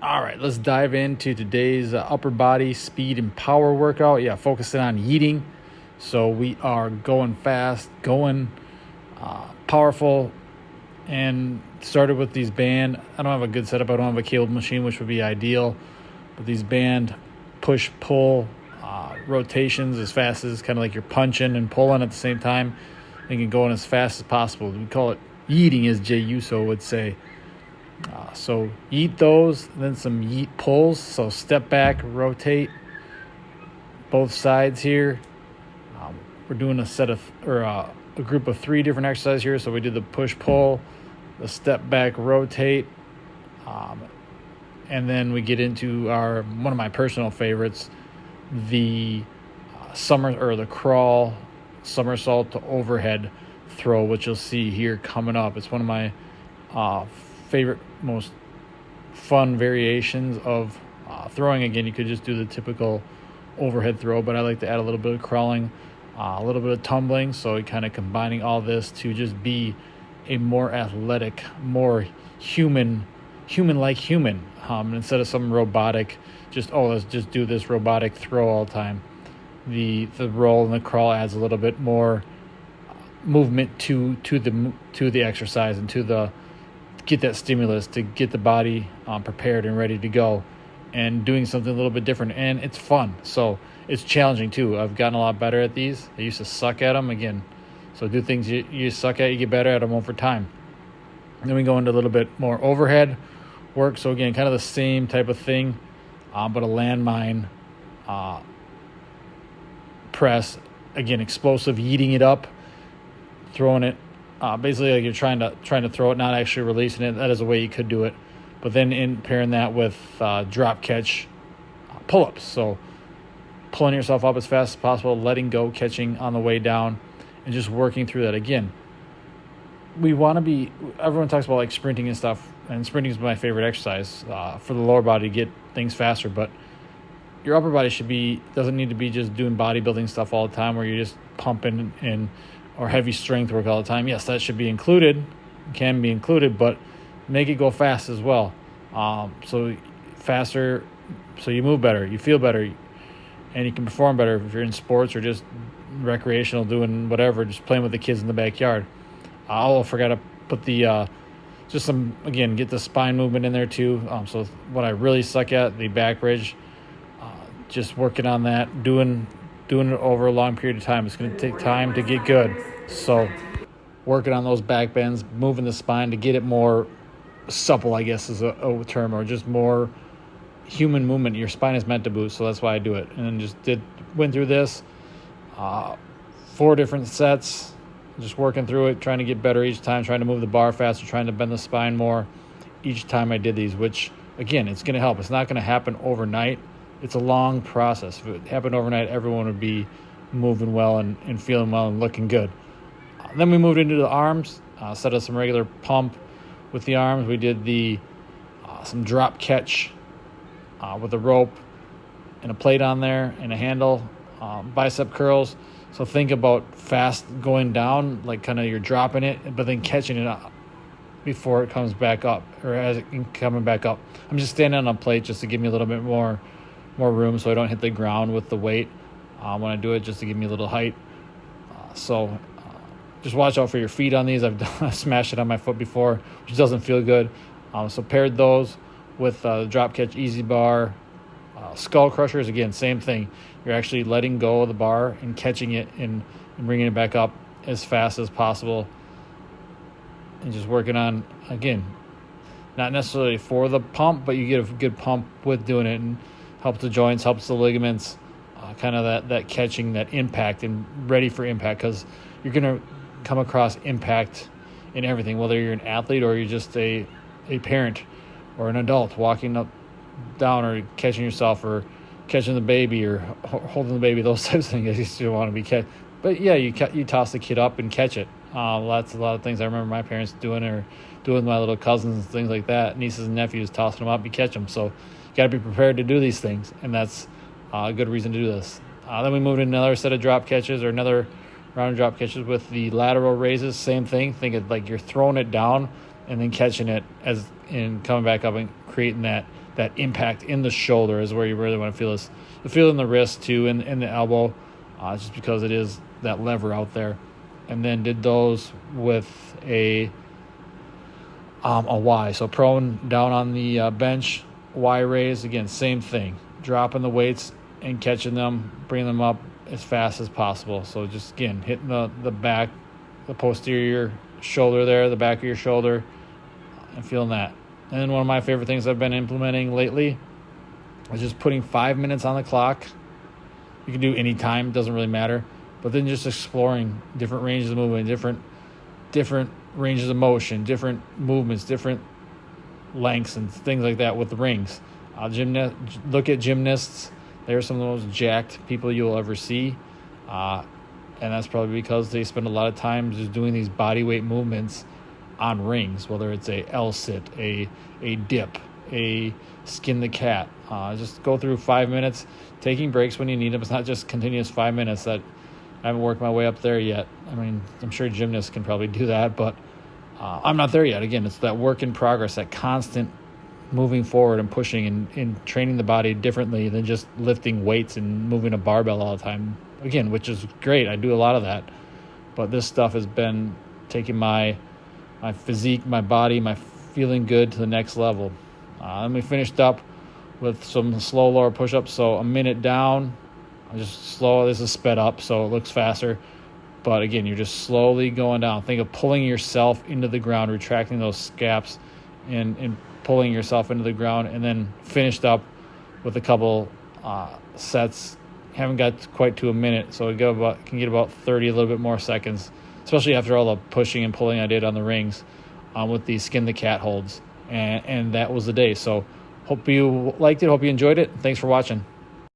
All right, let's dive into today's upper body speed and power workout. Yeah, focusing on yeeting. So we are going fast, going powerful, and started with these band. I don't have a good setup. I don't have a cable machine, which would be ideal. But these band push-pull rotations as fast as kind of like you're punching and pulling at the same time. You can go in as fast as possible. We call it yeeting, as Jay Uso would say. So yeet those, then some yeet pulls. So step back, rotate both sides here. We're doing a group of 3 different exercises here. So we did the push pull, the step back, rotate, and then we get into one of my personal favorites, the the crawl somersault to overhead throw, which you'll see here coming up. It's one of my favorite, most fun variations of throwing. Again, you could just do the typical overhead throw, but I like to add a little bit of crawling, a little bit of tumbling, so kind of combining all this to just be a more athletic, more human-like human, instead of some robotic, let's just do this robotic throw all the time. The roll and the crawl adds a little bit more movement to the exercise and to get that stimulus, to get the body prepared and ready to go, and doing something a little bit different. And it's fun. So it's challenging too. I've gotten a lot better at these. I used to suck at them again. So do things you suck at, you get better at them over time. And then we go into a little bit more overhead work. So again, kind of the same type of thing, but a landmine press. Again, explosive, yeeting it up, throwing it. Basically, like you're trying to throw it, not actually releasing it. That is a way you could do it. But then pairing that with drop catch pull-ups. So pulling yourself up as fast as possible, letting go, catching on the way down, and just working through that. Again, everyone talks about like sprinting and stuff, and sprinting is my favorite exercise for the lower body to get things faster. But your upper body doesn't need to be just doing bodybuilding stuff all the time where you're just pumping or heavy strength work all the time. Yes, that should be included, can be included, but make it go fast as well. So faster, so you move better, you feel better, and you can perform better if you're in sports or just recreational, doing whatever, just playing with the kids in the backyard. I forgot to put get the spine movement in there too. So what I really suck at, the back bridge, just working on that, doing it over a long period of time. It's going to take time to get good. So working on those back bends, moving the spine to get it more supple, I guess is a term, or just more human movement. Your spine is meant to boost, so that's why I do it. And then went through this 4 different sets, just working through it, trying to get better each time, trying to move the bar faster, trying to bend the spine more each time I did these, which, again, it's going to help. It's not going to happen overnight. It's a long process. If it happened overnight, everyone would be moving well and feeling well and looking good. Then we moved into the arms, set up some regular pump with the arms. We did some drop catch with a rope and a plate on there and a handle, bicep curls. So think about fast going down, like kind of you're dropping it, but then catching it up before it comes back up, or as it coming back up. I'm just standing on a plate just to give me a little bit more room so I don't hit the ground with the weight when I do it, just to give me a little height. So just watch out for your feet on these. I've smashed it on my foot before, which doesn't feel good. So paired those with drop catch easy bar, skull crushers. Again, same thing. You're actually letting go of the bar and catching it and bringing it back up as fast as possible, and just working on, again, not necessarily for the pump, but you get a good pump with doing it, and helps the joints, helps the ligaments, kind of that catching, that impact, and ready for impact, because you're going to come across impact in everything, whether you're an athlete or you're just a parent or an adult walking up, down, or catching yourself, or catching the baby, or holding the baby, those types of things. I used to want to be catch. But yeah, you toss the kid up and catch it. A lot of things I remember my parents doing, or doing with my little cousins and things like that, nieces and nephews, tossing them up, you catch them. So you got to be prepared to do these things, and that's a good reason to do this. Then we moved into another set of drop catches, or another round of drop catches with the lateral raises. Same thing. Think of like you're throwing it down and then catching it and coming back up and creating that that impact in the shoulder is where you really want to feel this. You feel it in the wrist too, and in the elbow, just because it is that lever out there. And then did those with a Y. So prone down on the bench, Y raise. Again, same thing. Dropping the weights and catching them, bringing them up as fast as possible. So just, again, hitting the back, the posterior shoulder there, the back of your shoulder, and feeling that. And then one of my favorite things I've been implementing lately is just putting 5 minutes on the clock. You can do any time, doesn't really matter. But then just exploring different ranges of movement, different ranges of motion, different movements, different lengths and things like that with the rings. Look at gymnasts. They're some of the most jacked people you'll ever see. And that's probably because they spend a lot of time just doing these body weight movements on rings, whether it's a L-sit, a dip, a skin the cat. Just go through 5 minutes, taking breaks when you need them. It's not just continuous 5 minutes. That I haven't worked my way up there yet. I mean, I'm sure gymnasts can probably do that, but I'm not there yet. Again, it's that work in progress, that constant moving forward and pushing and training the body differently than just lifting weights and moving a barbell all the time. Again, which is great. I do a lot of that. But this stuff has been taking my physique, my body, my feeling good to the next level. And we finished up with some slow lower push-ups. So a minute down, I just slow. This is sped up, so it looks faster. But again, you're just slowly going down. Think of pulling yourself into the ground, retracting those scaps and pulling yourself into the ground, and then finished up with a couple sets. Haven't got quite to a minute, so it can get about 30, a little bit more seconds, especially after all the pushing and pulling I did on the rings with the skin the cat holds. And that was the day. So hope you liked it. Hope you enjoyed it. Thanks for watching.